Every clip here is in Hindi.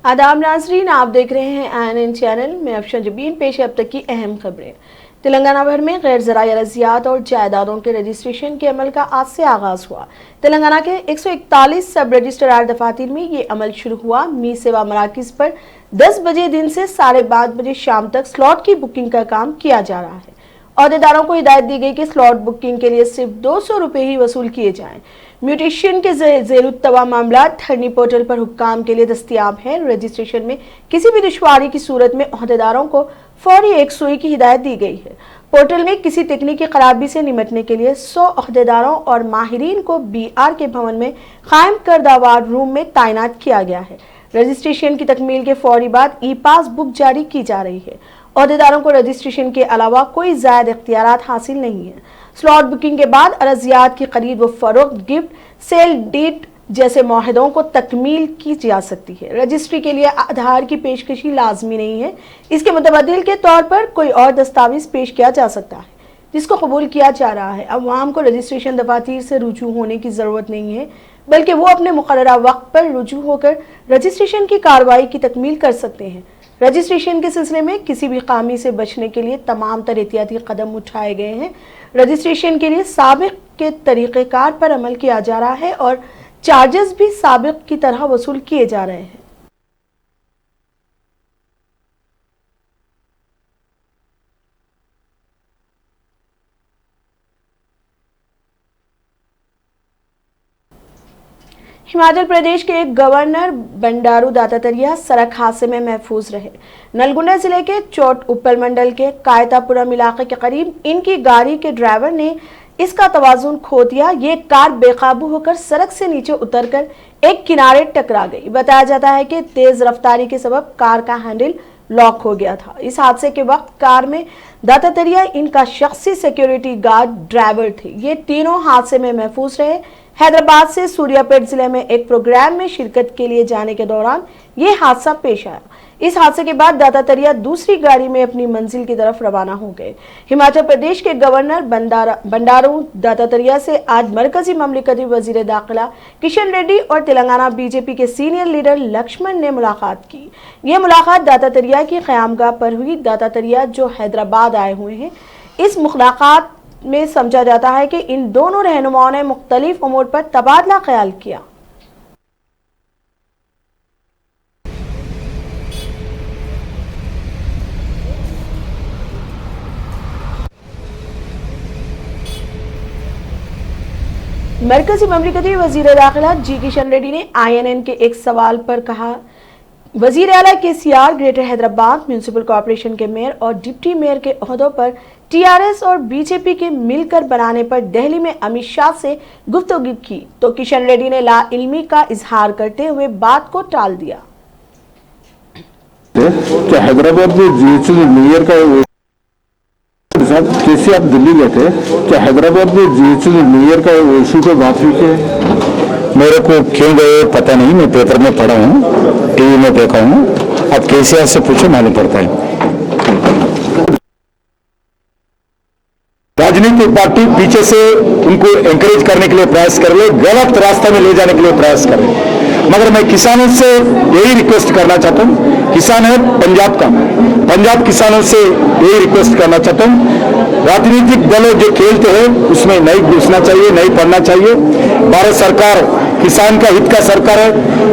आदाब नाजरीन, आप देख रहे हैं ANN चैनल में। अफशा जबीन पेश है अब तक की अहम खबरें। तेलंगाना भर में गैर ज़राई अराज़ियात और जायदादों के रजिस्ट्रेशन के अमल का आज से आगाज़ हुआ। तेलंगाना के 141 सब रजिस्ट्रार दफातर में ये अमल शुरू हुआ। मी सेवा मराकिज़ पर 10 बजे दिन से 5:30 बजे शाम तक स्लॉट की बुकिंग का काम किया जा रहा है। अहदेदारों को हिदायत दी गई कि स्लॉट बुकिंग के लिए सिर्फ 200 रुपये ही वसूल किए जाएं। म्यूटेशन के ज़ेरुत्तवा मामला धरनी पोर्टल पर हुक्काम के लिए दस्तियाब है। रजिस्ट्रेशन में किसी भी दुश्वारी की सूरत में अहदेदारों को फौरी एकसुई की हिदायत दी गई है। पोर्टल में किसी तकनीकी खराबी से निपटने के लिए 100 अहदेदारों और माहिरीन को BR के भवन में कायम करदा वार रूम में तैनात किया गया है। रजिस्ट्रेशन की तकमील के फौरी बाद ई-पास बुक जारी की जा रही है। अहदेदारों को रजिस्ट्रेशन के अलावा कोई ज़ायद इख्तियारात हासिल नहीं है। स्लॉट बुकिंग के बाद अराज़ियात की खरीद व फरोख्त, गिफ्ट, सेल डीड जैसे मुआहदों को तकमील की जा सकती है। रजिस्ट्री के लिए आधार की पेशकशी लाजमी नहीं है। इसके मुतबदिल के तौर पर कोई और दस्तावेज पेश किया जा सकता है जिसको कबूल किया जा रहा है। अवाम को रजिस्ट्रेशन दफातर से रुजू होने की ज़रूरत नहीं है, बल्कि वो अपने मुकर्ररा वक्त पर रुजू होकर रजिस्ट्रेशन की कार्रवाई की तकमील कर सकते हैं। रजिस्ट्रेशन के सिलसिले में किसी भी खामी से बचने के लिए तमाम तरह एहतियाती कदम उठाए गए हैं। रजिस्ट्रेशन के लिए साबिक के तरीक़ेकार पर अमल किया जा रहा है और चार्जेस भी साबिक की तरह वसूल किए जा रहे हैं। हिमाचल प्रदेश के एक गवर्नर बंडारू दत्तात्रेय सड़क हादसे में महफूज रहे। नलगुंडा जिले के चोट उपल मंडल के कायतापुरम इलाके के करीब इनकी गाड़ी के ड्राइवर ने इसका तवाजुन खो दिया। ये कार बेकाबू होकर सड़क से नीचे उतरकर एक किनारे टकरा गई। बताया जाता है कि तेज रफ्तारी के सबब कार का हैंडल लॉक हो गया था। इस हादसे के वक्त कार में दत्तात्रेय, इनका शख्सी सिक्योरिटी गार्ड, ड्राइवर थे। ये तीनों हादसे में महफूज रहे। हैदराबाद से सूर्यापेट जिले में एक प्रोग्राम में शिरकत के लिए जाने के दौरान ये हादसा पेश आया। इस हादसे के बाद दत्तात्रेय दूसरी गाड़ी में अपनी मंजिल की तरफ रवाना हो गए। हिमाचल प्रदेश के गवर्नर बंडारू दत्तात्रेय से आज मरकजी ममलिकती वजीर दाखिला किशन रेड्डी और तेलंगाना BJP के सीनियर लीडर लक्ष्मण ने मुलाकात की। ये मुलाकात दत्तात्रेय की क़यामगाह पर हुई। दत्तात्रेय जो हैदराबाद आए हुए हैं, इस मुलाकात में समझा जाता है कि इन दोनों रहनुमाओं ने मुख्तलिफ उमूर पर तबादला ख्याल किया। मरकजी ममलिकती वजीर दाखिला G किशन रेड्डी ने INN के एक सवाल पर कहा, वजीर आला KCR greater Hyderabad municipal corporation के मेयर और डिप्टी मेयर के ओहदों पर TRS और BJP के मिलकर बनाने पर दिल्ली में अमित शाह से गुफ्तगू की तो किशन रेड्डी ने ला इल्मी का इजहार करते हुए बात को टाल दिया। क्या हैदराबाद में मेयर का कैसे आप दिल्ली गए थे? क्या हैदराबाद में मेयर का इशू को बात हुई है? मेरे को क्यों गए पता नहीं, मैं पेपर में पढ़ा हूँ, TV में देखा हूँ। अब KCR से पूछो, मालूम पड़ता है। राजनीतिक पार्टी पीछे से उनको एंकरेज करने के लिए प्रयास कर रहे, गलत रास्ता में ले जाने के लिए प्रयास कर रहे। मगर मैं किसानों से यही रिक्वेस्ट करना चाहता हूँ, किसान है पंजाब का, पंजाब किसानों से यही रिक्वेस्ट करना चाहता हूँ, राजनीतिक दलों जो खेलते हैं उसमें नहीं घुसना चाहिए, नहीं पढ़ना चाहिए। भारत सरकार किसान का हित का सरकार है।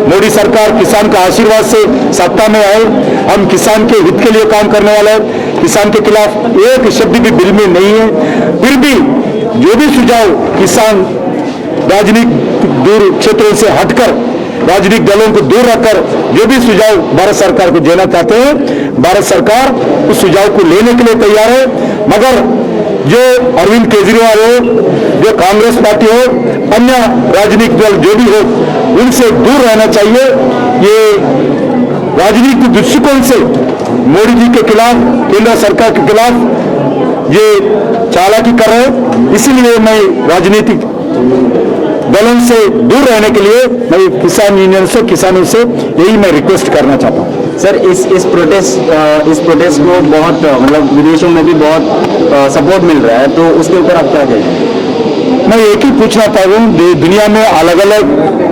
मोदी सरकार किसान का आशीर्वाद से सत्ता में आए। हम किसान के हित के लिए काम करने वाले हैं। किसान के खिलाफ एक शब्द भी बिल में नहीं है। फिर भी जो भी सुझाव किसान राजनीतिक दूर क्षेत्रों से हटकर राजनीतिक दलों को दूर रखकर जो भी सुझाव भारत सरकार को देना चाहते हैं, भारत सरकार उस सुझाव को लेने के लिए तैयार है। मगर जो अरविंद केजरीवाल हो, जो कांग्रेस पार्टी हो, अन्य राजनीतिक दल जो भी हो, उनसे दूर रहना चाहिए। ये राजनीतिक दृष्टिकोण से मोदी जी के खिलाफ, केंद्र सरकार के खिलाफ ये चालाकी कर रहे हैं। इसीलिए मैं राजनीतिक दलों से दूर रहने के लिए मैं किसान यूनियन से, किसानों से यही मैं रिक्वेस्ट करना चाहता हूँ। सर, इस प्रोटेस्ट को बहुत मतलब विदेशों में भी बहुत सपोर्ट मिल रहा है, तो उसके ऊपर आप क्या कहेंगे? मैं एक ही पूछना चाहता हूँ, दुनिया में अलग अलग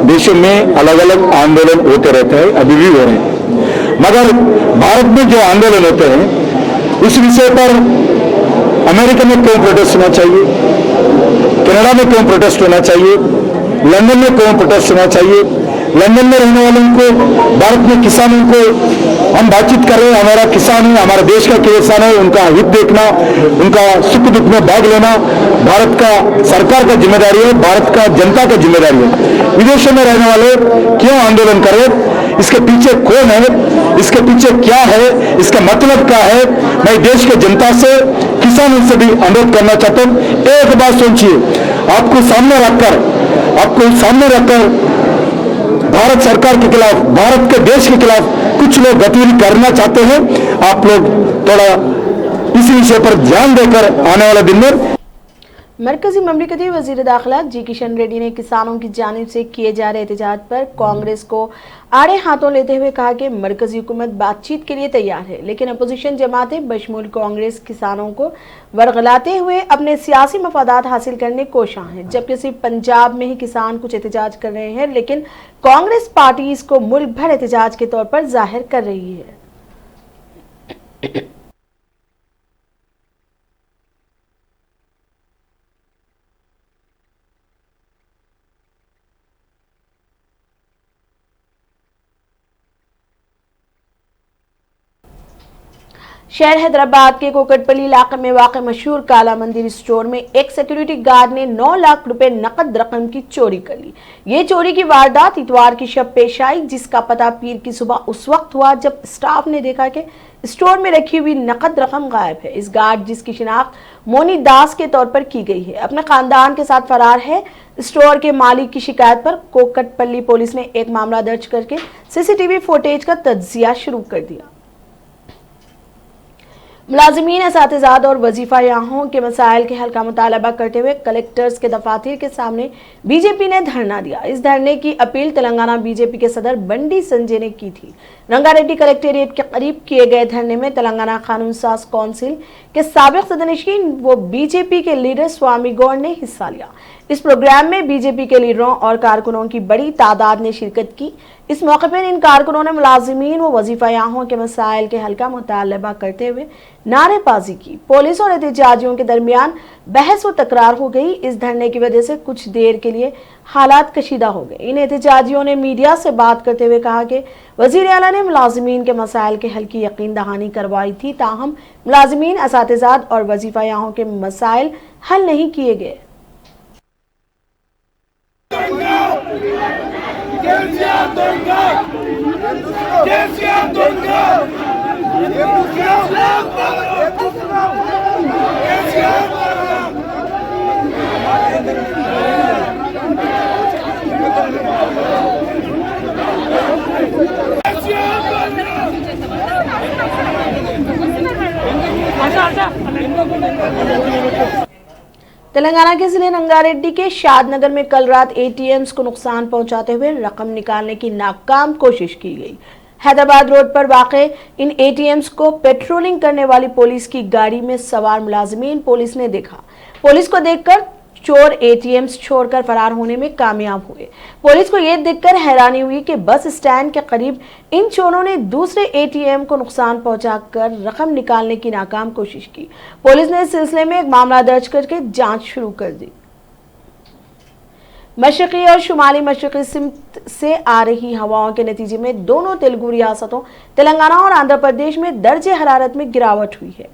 देशों में अलग अलग आंदोलन होते रहते हैं, अभी भी हो रहे हैं। मगर भारत में जो आंदोलन होते हैं उस विषय पर अमेरिका में क्यों प्रोटेस्ट होना चाहिए, कनाडा में क्यों प्रोटेस्ट होना चाहिए, लंदन में क्यों प्रोटेस्ट होना चाहिए। लंदन में रहने वालों को, भारत में किसानों को हम बातचीत कर रहे हैं, हमारा किसान है, हमारा देश का किसान है, उनका हित देखना, उनका सुख दुख में भाग लेना भारत का सरकार का जिम्मेदारी है, भारत का जनता का जिम्मेदारी है। विदेशों में रहने वाले क्यों आंदोलन कर रहे, इसके पीछे कौन है, इसके पीछे क्या है, इसका मतलब क्या है। मैं देश के जनता से, किसानों से भी अनुरोध करना चाहता हूं, एक बात सोचिए, आपको सामने रखकर भारत सरकार के खिलाफ, भारत के देश के खिलाफ कुछ लोग गतिविधि करना चाहते हैं। आप लोग थोड़ा इसी विषय पर ध्यान देकर आने वाले दिन में। मरकजी ममलिकती वजीर दाखिला जी किशन रेड्डी ने किसानों की जानिब से किए जा रहे एहतजाज पर कांग्रेस को आड़े हाथों लेते हुए कहा कि मरकजी हुकूमत बातचीत के लिए तैयार है, लेकिन अपोजिशन जमातें बशमूल कांग्रेस किसानों को वरगलाते हुए अपने सियासी मफादात हासिल करने कोशां हैं। जबकि सिर्फ पंजाब में ही किसान कुछ एहतजाज कर रहे हैं, लेकिन कांग्रेस पार्टी इसको मुल्क भर एहतजाज के तौर पर जाहिर कर रही है। शहर हैदराबाद के कोकटपल्ली इलाके में वाक़ मशहूर काला मंदिर स्टोर में एक सिक्योरिटी गार्ड ने 9 लाख रुपए नकद रकम की चोरी कर ली। ये चोरी की वारदात इतवार की शब पेश आई, जिसका पता पीर की सुबह उस वक्त हुआ जब स्टाफ ने देखा कि स्टोर में रखी हुई नकद रकम गायब है। इस गार्ड, जिसकी शिनाख्त मोनी दास के तौर पर की गई है, अपने खानदान के साथ फरार है। स्टोर के मालिक की शिकायत पर कोकटपल्ली पुलिस ने एक मामला दर्ज करके सीसीटीवी फुटेज का तज्जिया शुरू कर दिया। मुलाजिमीन, असातिज़ात और वजीफायाहों के मसाइल के हल का मुतालबा करते हुए कलेक्टर्स के दफातर के सामने बीजेपी ने धरना दिया। इस धरने की अपील तेलंगाना बीजेपी के सदर बंडी संजय ने की थी। रंगारेड्डी कलेक्टेरिएट के करीब किए गए धरने में तेलंगाना कानून साज कौंसिल के साबिक सदनशीन व बीजेपी के लीडर स्वामी गौड़ ने हिस्सा लिया। इस प्रोग्राम में बीजेपी के लीडरों और कारकुनों की बड़ी तादाद ने शिरकत की। इस मौके पर इन कारकुनों ने मुलाजिमीन व वजीफायाहों के मसाइल के हल का मुतालबा करते हुए नारेबाजी की। पुलिस और एहतजाजियों के दरमियान बहस व तकरार हो गई। इस धरने की वजह से कुछ देर के लिए हालात कशीदा हो गए। इन एहतजाजियों ने मीडिया से बात करते हुए कहा कि वजीर आला ने मुलाजिमीन के मसाइल के हल की यकीन दहानी करवाई थी, ताहम मुलाजिमीन, असातिज़ात और वजीफायाहों के मसाइल हल नहीं किए गए। तेलंगाना के जिले रंगारेड्डी के शादनगर में कल रात एटीएम्स को नुकसान पहुंचाते हुए रकम निकालने की नाकाम कोशिश की गई। हैदराबाद रोड पर वाक़े इन एटीएम्स को पेट्रोलिंग करने वाली पुलिस की गाड़ी में सवार मुलाजिमीन पुलिस ने देखा। पुलिस को देखकर चोर एटीएम्स छोड़कर फरार होने में कामयाब हुए। पुलिस को यह देखकर हैरानी हुई कि बस स्टैंड के करीब इन चोरों ने दूसरे एटीएम को नुकसान पहुंचाकर रकम निकालने की नाकाम कोशिश की। पुलिस ने इस सिलसिले में एक मामला दर्ज करके जांच शुरू कर दी। मशरक़ी और शुमाली मशरक़ी सिमत से आ रही हवाओं के नतीजे में दोनों तेलुगु रियासतों तेलंगाना और आंध्र प्रदेश में दर्जे हरारत में गिरावट हुई है।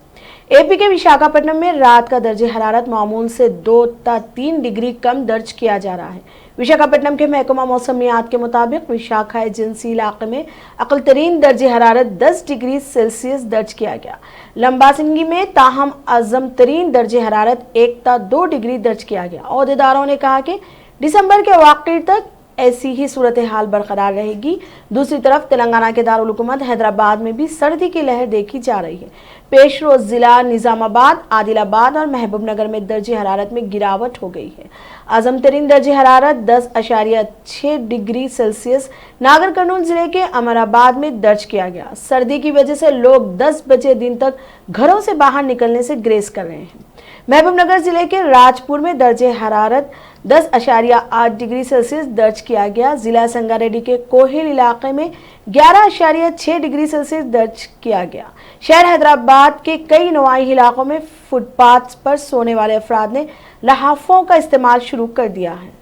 एपी के विशाखापट्टनम में रात का दर्जे हरारत मामूल से 2 से 3 डिग्री कम दर्ज किया जा रहा है। विशाखापट्टनम के महकमा मौसमियात के मुताबिक विशाखा एजेंसी इलाके में अक़ल तरीन दर्जे हरारत 10 डिग्री सेल्सियस दर्ज किया गया। लंबासिंगी में ताहम अज़म तरीन दर्जे हरारत 1 से 2 डिग्री दर्ज किया गया। ओहदेदारों ने कहा कि दिसंबर के आखिर तक ऐसी ही सूरत हाल बरकरार रहेगी। दूसरी तरफ तेलंगाना के दारुल हुकूमत हैदराबाद में भी सर्दी की लहर देखी जा रही है। पेश रोज जिला निजामाबाद, आदिलाबाद और महबूबनगर में दर्जे हरारत में गिरावट हो गई है। आजम तरीन दर्जे हरारत 10.6 डिग्री सेल्सियस नागर कर्नूल जिले के अमराबाद में दर्ज किया गया। सर्दी की वजह से लोग 10 बजे दिन तक घरों से बाहर निकलने से ग्रेज कर रहे हैं। महबूबनगर जिले के राजपुर में दर्जे हरारत 10.8 डिग्री सेल्सियस दर्ज किया गया। जिला संगारेड्डी के कोहिल इलाके में 11.6 डिग्री सेल्सियस दर्ज किया गया। शहर हैदराबाद के कई नवाही इलाकों में फुटपाथ पर सोने वाले अफराद ने लहाफों का इस्तेमाल शुरू कर दिया है।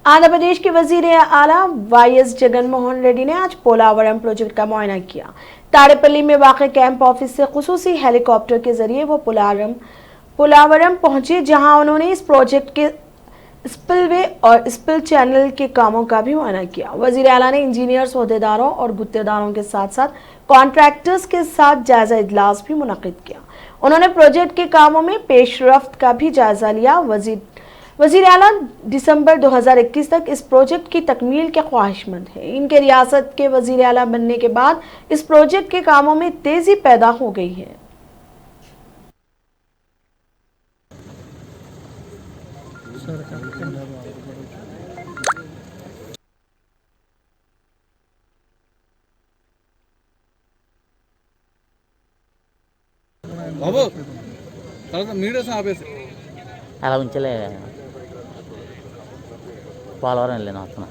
आंध्र प्रदेश के वजीर आला वाईएस जगनमोहन रेड्डी ने आज पोलावरम प्रोजेक्ट का मुआयना किया। ताड़ेपल्ली में वाक़ कैंप ऑफिस से खुसूसी हेलीकॉप्टर के जरिए वो पोलावरम पहुंचे, जहां उन्होंने इस प्रोजेक्ट के स्पिलवे और स्पिल चैनल के कामों का भी मुआयना किया। वजीर आला ने इंजीनियर्स, ओहदेदारों और गुत्तेदारों के साथ साथ कॉन्ट्रैक्टर्स के साथ जायजा इजलास भी मुनक्किद किया। उन्होंने प्रोजेक्ट के कामों में पेशरफ्त का भी जायजा लिया। वजीर आला दिसंबर 2021 तक इस प्रोजेक्ट की तकमील के ख्वाहिशमंद है। इनके रियासत के वजीर आला बनने के बाद इस प्रोजेक्ट के कामों में तेजी पैदा हो गई है। అలా ఉంచలే పోలవరం వెళ్ళాను వస్తున్నా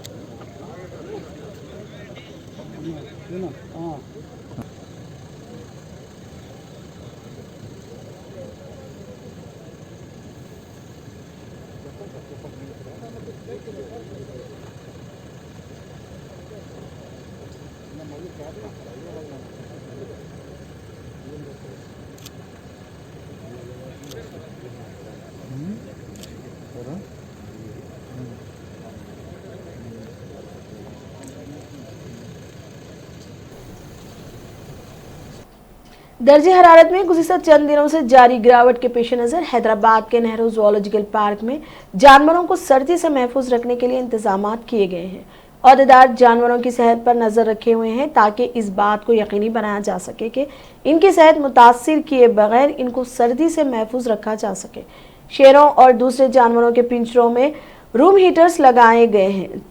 दर्जे हरारत में गुज़िश्ता चंद दिनों से जारी गिरावट के पेश नज़र हैदराबाद के नेहरू जूलॉजिकल पार्क में जानवरों को सर्दी से महफूज रखने के लिए इंतजाम किए गए हैं। औहदेदार जानवरों की सेहत पर नज़र रखे हुए हैं ताकि इस बात को यकीनी बनाया जा सके कि इनकी सेहत मुतासिर किए बगैर इनको सर्दी से महफूज रखा जा सके। शेरों और दूसरे जानवरों के पिंजरों में रूम हीटर्स लगाए गए हैं।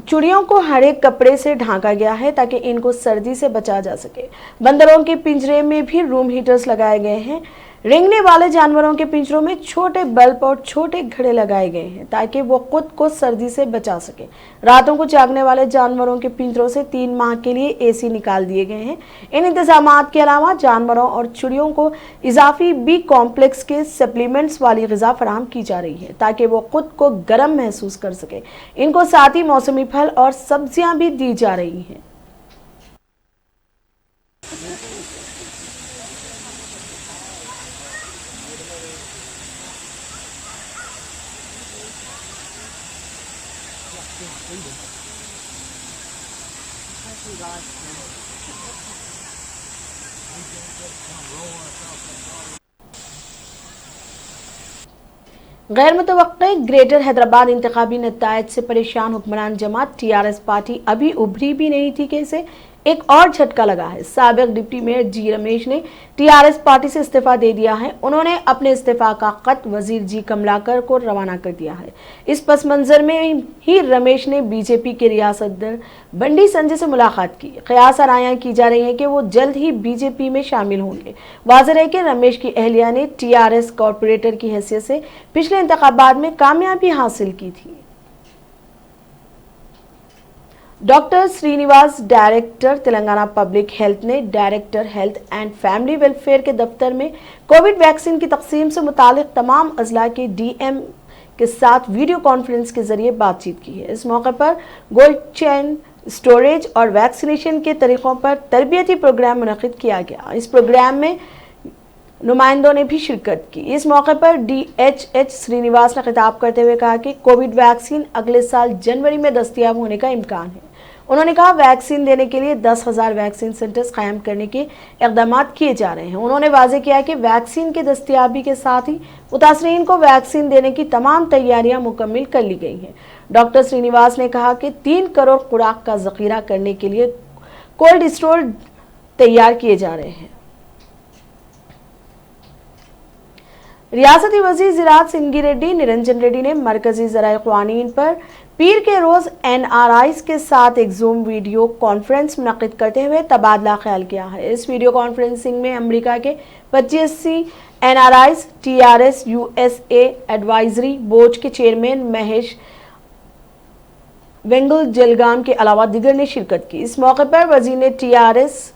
चूड़ियों को हरे कपड़े से ढांका गया है ताकि इनको सर्दी से बचा जा सके। बंदरों के पिंजरे में भी रूम हीटर्स लगाए गए हैं। रेंगने वाले जानवरों के पिंजरों में छोटे बल्ब और छोटे घड़े लगाए गए हैं ताकि वो खुद को सर्दी से बचा सके। रातों को जागने वाले जानवरों के पिंजरों से 3 माह के लिए एसी निकाल दिए गए हैं। इन इंतजामात के अलावा जानवरों और चिड़ियों को इजाफी बी कॉम्प्लेक्स के सप्लीमेंट्स वाली ग़िज़ा फराहम की जा रही है ताकि वो खुद को गर्म महसूस कर सके। इनको साथ ही मौसमी फल और सब्जियां भी दी जा रही हैं। गैर मुतवक्के ग्रेटर हैदराबाद इंतखाबी नतायज से परेशान हुक्मरान जमात टीआरएस पार्टी अभी उभरी भी नहीं थी कि इसे एक और झटका लगा है। साबिक डिप्टी मेयर जी रमेश ने टीआरएस पार्टी से इस्तीफा दे दिया है। उन्होंने अपने इस्तीफा का खत वजीर जी कमलाकर को रवाना कर दिया है। इस पस मंजर में ही रमेश ने बीजेपी के रियासतदार बंडी संजय से मुलाकात की। क़यास आरायां की जा रही है कि वो जल्द ही बीजेपी में शामिल होंगे। वाज़ेह है कि रमेश की अहलिया ने टीआरएस कॉरपोरेटर की हैसियत से पिछले इंतखाबात में कामयाबी हासिल की थी। Doctor Srinivas, director Telangana public health ने director health and family welfare के दफ्तर में कोविड वैक्सीन की तकसीम से मुतालिक तमाम अजला के डीएम के साथ वीडियो कॉन्फ्रेंस के जरिए बातचीत की है। इस मौके पर कोल्ड चेन स्टोरेज और वैक्सीनेशन के तरीक़ों पर तरबियती प्रोग्राम मुनक़िद किया गया। इस प्रोग्राम में नुमाइंदों ने भी शिरकत की। इस मौके पर DHH श्रीनिवास ने खिताब करते हुए कहा कि कोविड वैक्सीन अगले साल जनवरी में दस्तयाब होने का इम्कान है। उन्होंने कहा वैक्सीन देने के लिए 10,000 वैक्सीन सेंटर्स कायम करने के इक़दाम किए जा रहे हैं। उन्होंने वाज़ेह किया कि वैक्सीन की दस्तयाबी के साथ ही मुतासरीन को वैक्सीन देने की तमाम तैयारियां मुकम्मल कर ली गई हैं। डॉक्टर श्रीनिवास ने कहा कि 3 करोड़ खुराक का ज़ख़ीरा करने के लिए कोल्ड स्टोर तैयार किए जा रहे हैं। रियासती वज़ीर ज़राअत सिंगी रेड्डी निरंजन रेड्डी ने मरकजी ज़राए क़वानीन पर पीर के रोज़ NRIs के साथ एक जूम वीडियो कॉन्फ्रेंस मुनक़िद करते हुए तबादला ख्याल किया है। इस वीडियो कॉन्फ्रेंसिंग में अमरीका के 85 NRIs, TRS USA advisory board के चेयरमैन महेश वेंगल जलगाम के अलावा दीगर ने शिरकत की। इस मौके पर वज़ीर ने TRS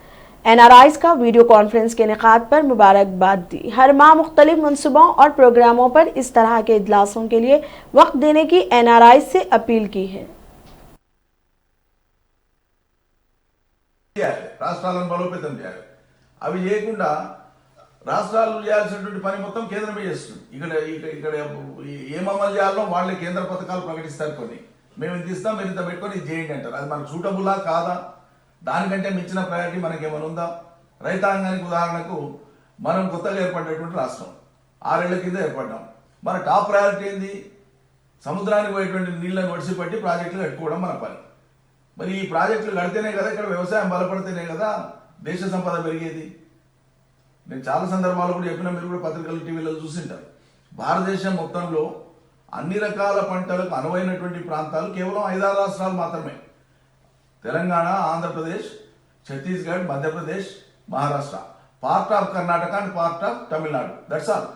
NRIs का वीडियो कॉन्फ्रेंस के इनेकाद पर मुबारकबाद दी। हर माह मुख्तलिफ मनसूबों और प्रोग्रामों पर इस तरह के इजलासों के लिए वक्त देने की NRIs से अपील की है। రాష్ట్రాలను బలోపేతం చేయాలి. అవి చేయకుండా రాష్ట్రాలు చేయాల్సినటువంటి పని మొత్తం కేంద్రమే చేస్తుంది. ఇక్కడ ఏం అమలు చేయాలో వాళ్ళే కేంద్ర పథకాలు ప్రకటిస్తారు. కొన్ని మేము ఇంత ఇస్తాం, మీరు ఇంత పెట్టుకొని ఇది చేయండి అంటారు. అది మనకు సూటబులా కాదా? దానికంటే మించిన ప్రయారిటీ మనకేమైనా ఉందా? రైతాంగానికి ఉదాహరణకు మనం కొత్తగా ఏర్పడినటువంటి రాష్ట్రం 6 ఏళ్ల కింద ఏర్పడ్డాం. మన టాప్ ప్రయారిటీ ఏంది? సముద్రానికి పోయేటువంటి నీళ్లను ఒడిసిపట్టి ప్రాజెక్టులు కట్టుకోవడం మన పని. మరి ఈ ప్రాజెక్టులు కడితేనే కదా ఇక్కడ వ్యవసాయం బలపడితేనే కదా దేశ సంపద పెరిగేది. నేను చాలా సందర్భాల్లో కూడా చెప్పిన, మీరు కూడా పత్రికలు టీవీలో చూసింటారు. భారతదేశం మొత్తంలో అన్ని రకాల పంటలకు అనువైనటువంటి ప్రాంతాలు కేవలం 5-6 రాష్ట్రాలు మాత్రమే. Telangana, Andhra Pradesh, Chhattisgarh, Madhya Pradesh, Maharashtra, part of Karnataka and part of Tamil Nadu. That's all.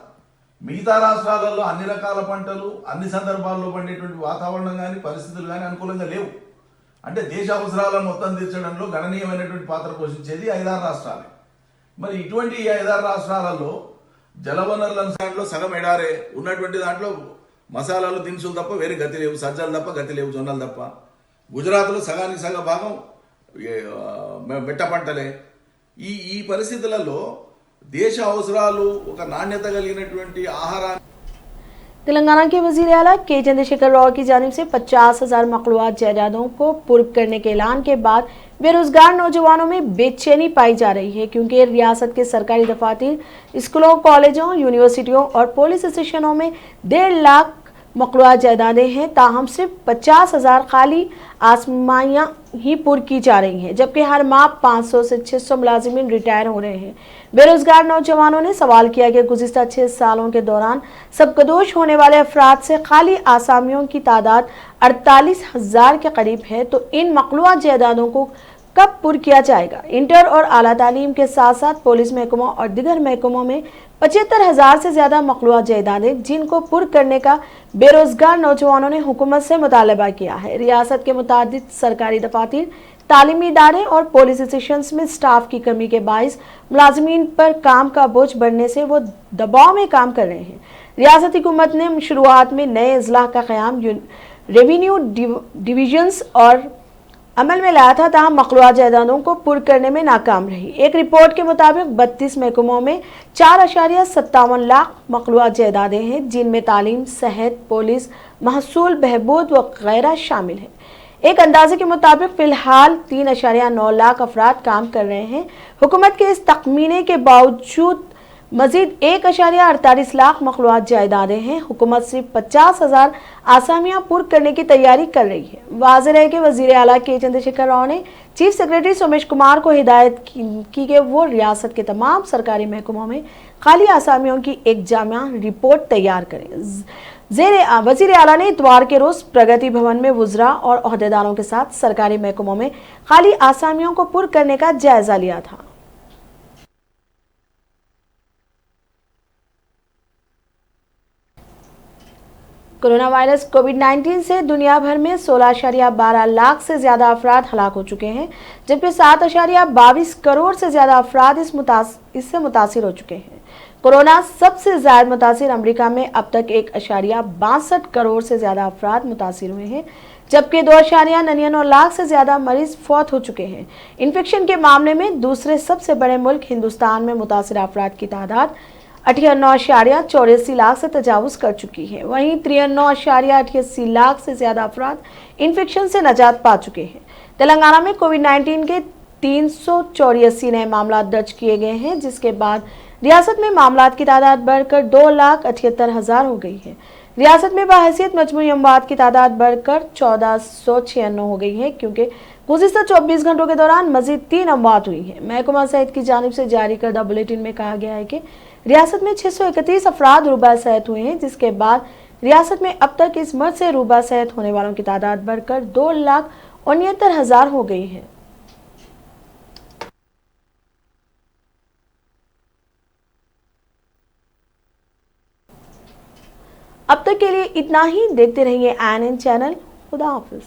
మిగతా రాష్ట్రాలలో అన్ని రకాల పంటలు అన్ని సందర్భాల్లో పండేటువంటి వాతావరణం కానీ పరిస్థితులు కానీ అనుకూలంగా లేవు. అంటే దేశ అవసరాలను మొత్తం తీర్చడంలో గణనీయమైనటువంటి పాత్ర పోషించేది 5-6 రాష్ట్రాలే. మరి ఇటువంటి 5-6 రాష్ట్రాలలో జలవనరుల సగం ఎడారే ఉన్నటువంటి దాంట్లో మసాలాలు దినుసులు తప్ప వేరే గతి లేవు, సజ్జలు తప్ప గతి లేవు, జొన్నలు తప్ప. గుజరాత్లో సగానికి సగం భాగం మెట్ట పంటలే. ఈ పరిస్థితులలో దేశ అవసరాలు ఒక నాణ్యత కలిగినటువంటి ఆహారాన్ని तेलंगाना के वज़ीर आला के चंद्रशेखर राव की जानिब से 50,000 मखलूआत जायदादों को पूर्व करने के ऐलान के बाद बेरोजगार नौजवानों में बेचैनी पाई जा रही है, क्योंकि रियासत के सरकारी दफातर, स्कूलों, कॉलेजों, यूनिवर्सिटियों और पुलिस स्टेशनों में 1.5 लाख मखलूआत जायदादें हैं। ताहम सिर्फ 50,000 खाली आसमाइयाँ ही पूरी की जा रही हैं, जबकि हर माह 500 से 600 मुलाजिमीन रिटायर हो रहे हैं। बेरोजगार नौजवानों ने सवाल किया कि गुज़िश्ता 6 सालों के दौरान सबकदोश होने वाले अफराद से खाली आसामियों की तादाद 48,000 के करीब है, तो इन मखलूआत जायदादों को कब पुर किया जाएगा? इंटर और आला तालीम के साथ साथ पुलिस महकमों और दिगर महकमों में 75,000 से ज्यादा मखलूआत जायदादें, जिनको पुर करने का बेरोजगार नौजवानों ने हुकूमत से मुतालबा किया है। रियासत के मुतादिद सरकारी दफातर, तालीमी इदारे और पुलिस स्टेशन में स्टाफ की कमी के बाइस मुलाजमीन पर काम का बोझ बढ़ने से वो दबाव में काम कर रहे हैं। रियासती हुकूमत ने शुरुआत में नए अजला का क़याम रेवेन्यू डिविजन्स और अमल में लाया था, तहाँ मखलूआत जायदादों को पुर करने में नाकाम रही। एक रिपोर्ट के मुताबिक 32 महकमों में 4.57 लाख मखलूआत जायदादें हैं, जिनमें तालीम, सेहत, पुलिस, महसूल, बहबूद वगैरह शामिल है। एक अंदाजे के मुताबिक फिलहाल 3.9 लाख अफराद काम कर रहे हैं। हुकूमत के इस तखमीने के बावजूद मजीद 1.48 लाख मखलूआत जायदादें हैं। हुकूमत सिर्फ 50,000 आसामियां पुर करने की तैयारी कर रही है। वाज़ेह है कि वज़ीर आला के चंद्रशेखर राव ने चीफ सेक्रेटरी सोमेश कुमार को हिदायत की कि वो रियासत के तमाम सरकारी महकमों में खाली आसामियों की एक जामिया रिपोर्ट तैयार करें। वज़ीर आला ने इतवार के रोज़ प्रगति भवन में वुज़रा और ओहदेदारों के साथ सरकारी महकमों में खाली आसामियों को पुर करने का जायजा लिया था। कोरोना वायरस कोविड-19 से दुनिया भर में 16.12 लाख से ज्यादा अफराद हलाक हो चुके हैं, जबकि 7.22 करोड़ से ज्यादा अफराद इससे मुतासिर हो चुके हैं। कोरोना सबसे ज्यादा मुतासिर अमेरिका में अब तक 1.62 करोड़ से ज्यादा अफराद मुतासिर हुए हैं, जबकि 2.99 लाख से ज्यादा मरीज फौत हो चुके हैं। इन्फेक्शन के मामले में दूसरे सबसे बड़े मुल्क हिंदुस्तान में मुतासिर अफराद की तादाद 98.84 लाख से तजावुज कर चुकी है। वहीं 93.88 लाख से ज्यादा अफराद इन्फेक्शन से नजात पा चुके हैं। तेलंगाना में कोविड-19 के 384 नए मामला दर्ज किए गए हैं, जिसके बाद रियासत में मामलात की तादाद बढ़कर 2,78,000 हो गई है। रियासत में बहैसियत मजमूई अमवात की तादाद बढ़कर 1496 हो गई है, क्योंकि गुज़िश्ता 24 घंटों के दौरान मजीद 3 अमवात हुई है। महकमा सेहत की जानिब से जारी करदा बुलेटिन में कहा गया है कि रियासत में 631 अफराद रूबा सेहत हुए हैं, जिसके बाद रियासत में अब तक इस मर्ज से रूबा सेहत होने वालों की तादाद बढ़कर 2,69,000 हो गई है। अब तक के लिए इतना ही। देखते रहिए ANN चैनल। खुदा हाफिज।